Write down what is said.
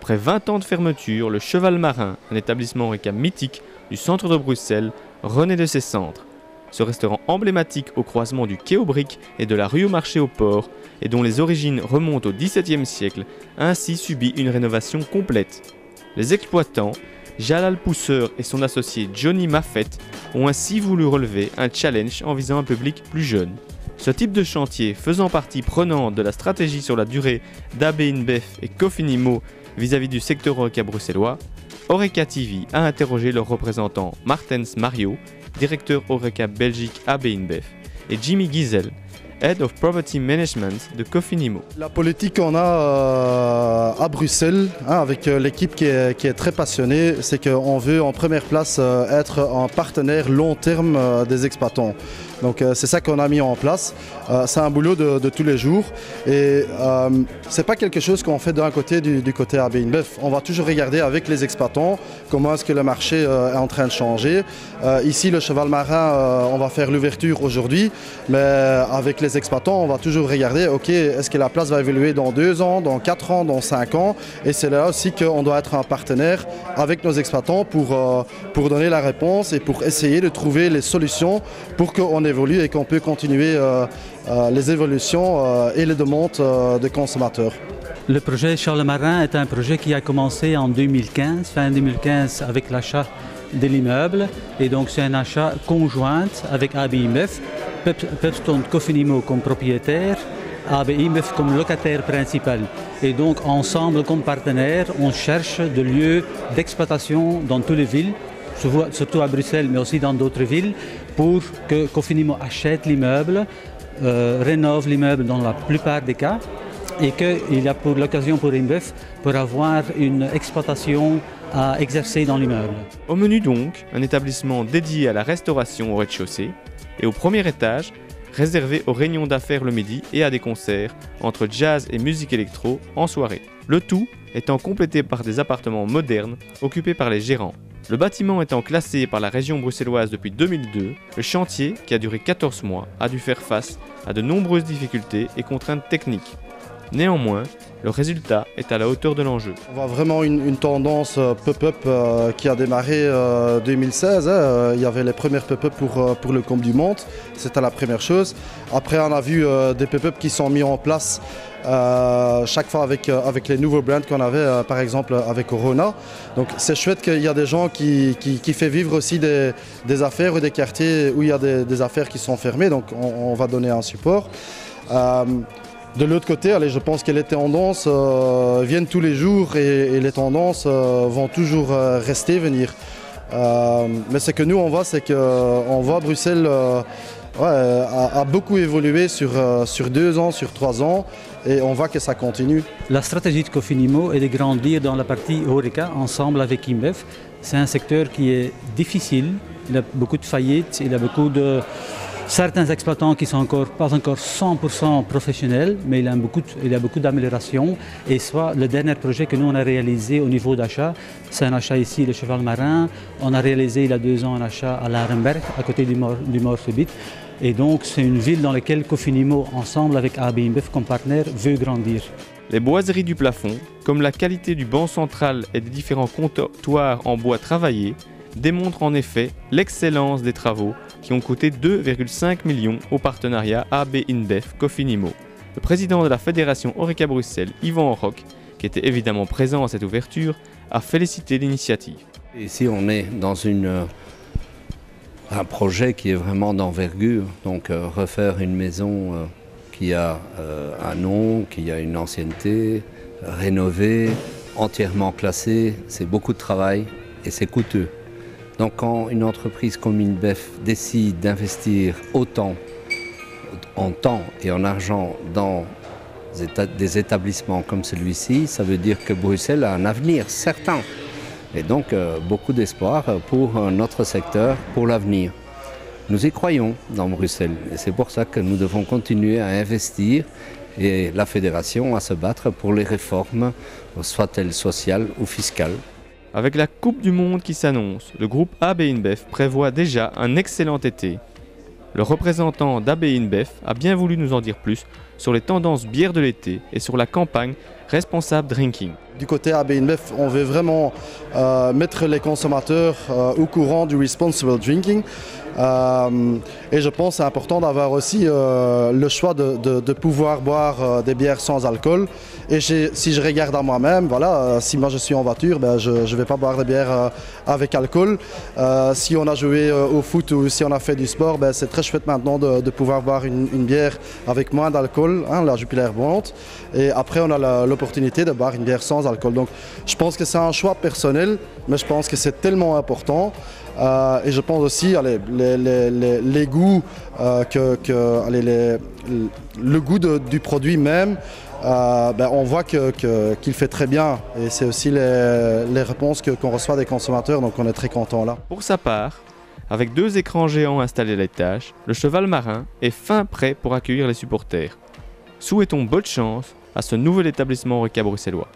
Après 20 ans de fermeture, le Cheval Marin, un établissement Horeca mythique du centre de Bruxelles, renaît de ses cendres. Ce restaurant emblématique au croisement du quai aux Briques et de la rue au marché au port, et dont les origines remontent au XVIIe siècle, a ainsi subi une rénovation complète. Les exploitants, Jalal Pousseur et son associé Johnny Maffett, ont ainsi voulu relever un challenge en visant un public plus jeune. Ce type de chantier faisant partie prenante de la stratégie sur la durée d'AB InBev et Cofinimo vis-à-vis du secteur Horeca bruxellois, Horeca TV a interrogé leur représentant Martens Mario, directeur Horeca Belgique AB InBev, et Jimmy Giesel, Head of Property Management de Cofinimo. La politique qu'on a à Bruxelles, avec l'équipe qui est très passionnée, c'est qu'on veut en première place être un partenaire long terme des exploitants. Donc c'est ça qu'on a mis en place. C'est un boulot de tous les jours et c'est pas quelque chose qu'on fait d'un côté du côté AB InBev. On va toujours regarder avec les exploitants comment est-ce que le marché est en train de changer. Ici le Cheval Marin, on va faire l'ouverture aujourd'hui, mais avec les exploitants on va toujours regarder, ok, est-ce que la place va évoluer dans 2 ans, dans 4 ans, dans 5 ans, et c'est là aussi qu'on doit être un partenaire avec nos exploitants pour donner la réponse et pour essayer de trouver les solutions pour qu'on évolue et qu'on peut continuer les évolutions et les demandes des consommateurs. Le projet Charles Marin est un projet qui a commencé en 2015, fin 2015 avec l'achat de l'immeuble, et donc c'est un achat conjoint avec AB InBev, Pepstone Cofinimo comme propriétaire, AB InBev comme locataire principal. Et donc ensemble comme partenaire, on cherche des lieux d'exploitation dans toutes les villes, surtout à Bruxelles mais aussi dans d'autres villes, pour que Cofinimo achète l'immeuble, rénove l'immeuble dans la plupart des cas, et qu'il y a pour l'occasion pour InBev pour avoir une exploitation à exercer dans l'immeuble. Au menu donc, un établissement dédié à la restauration au rez-de-chaussée et au premier étage, réservé aux réunions d'affaires le midi et à des concerts entre jazz et musique électro en soirée. Le tout étant complété par des appartements modernes occupés par les gérants. Le bâtiment étant classé par la région bruxelloise depuis 2002, le chantier, qui a duré 14 mois, a dû faire face à de nombreuses difficultés et contraintes techniques. Néanmoins, le résultat est à la hauteur de l'enjeu. On voit vraiment une tendance pop-up qui a démarré en 2016. Il y avait les premières pop-up pour le Combe du Monde, c'était la première chose. Après, on a vu des pop-up qui sont mis en place chaque fois avec les nouveaux brands qu'on avait, par exemple avec Corona. Donc c'est chouette qu'il y a des gens qui font vivre aussi des affaires ou des quartiers où il y a des affaires qui sont fermées, donc on va donner un support. De l'autre côté, je pense que les tendances viennent tous les jours et les tendances vont toujours venir. Mais ce que nous on voit, c'est qu'on voit Bruxelles a beaucoup évolué sur 2 ans, sur 3 ans, et on voit que ça continue. La stratégie de Cofinimo est de grandir dans la partie Horeca ensemble avec InBev. C'est un secteur qui est difficile, il a beaucoup de faillites, il a beaucoup de... Certains exploitants qui sont pas encore 100% professionnels, mais il y a beaucoup d'améliorations. Et soit le dernier projet que nous on a réalisé au niveau d'achat, c'est un achat ici, le Cheval Marin. On a réalisé il y a 2 ans un achat à Larenberg, à côté du Mort-Subit. Et donc c'est une ville dans laquelle Cofinimo, ensemble avec AB InBev comme partenaire, veut grandir. Les boiseries du plafond, comme la qualité du banc central et des différents comptoirs en bois travaillé, démontrent en effet l'excellence des travaux qui ont coûté 2,5 millions au partenariat AB InBev Cofinimo. Le président de la Fédération Horeca Bruxelles, Yvan Roch, qui était évidemment présent à cette ouverture, a félicité l'initiative. Ici on est dans un projet qui est vraiment d'envergure, donc refaire une maison qui a un nom, qui a une ancienneté, rénovée, entièrement classée, c'est beaucoup de travail et c'est coûteux. Donc quand une entreprise comme InBev décide d'investir autant en temps et en argent dans des établissements comme celui-ci, ça veut dire que Bruxelles a un avenir certain. Et donc beaucoup d'espoir pour notre secteur, pour l'avenir. Nous y croyons dans Bruxelles et c'est pour ça que nous devons continuer à investir et la fédération à se battre pour les réformes, soient-elles sociales ou fiscales. Avec la Coupe du Monde qui s'annonce, le groupe AB InBev prévoit déjà un excellent été. Le représentant d'AB InBev a bien voulu nous en dire plus sur les tendances bières de l'été et sur la campagne Responsable Drinking. Du côté AB InBev, on veut vraiment mettre les consommateurs au courant du Responsible Drinking. Et je pense que c'est important d'avoir aussi le choix de pouvoir boire des bières sans alcool. Et si je regarde à moi-même, voilà, si moi je suis en voiture, ben je ne vais pas boire des bières avec alcool. Si on a joué au foot ou si on a fait du sport, ben c'est très chouette maintenant de pouvoir boire une bière avec moins d'alcool, hein, la Jupiler monte. Et après, on a l'opportunité de boire une bière sans alcool. Donc je pense que c'est un choix personnel, mais je pense que c'est tellement important. Et je pense aussi les goûts, le goût du produit même, on voit qu'il fait très bien. Et c'est aussi les réponses qu'on reçoit des consommateurs, donc on est très content là. Pour sa part, avec 2 écrans géants installés à l'étage, le Cheval Marin est fin prêt pour accueillir les supporters. Souhaitons bonne chance à ce nouvel établissement Horeca bruxellois.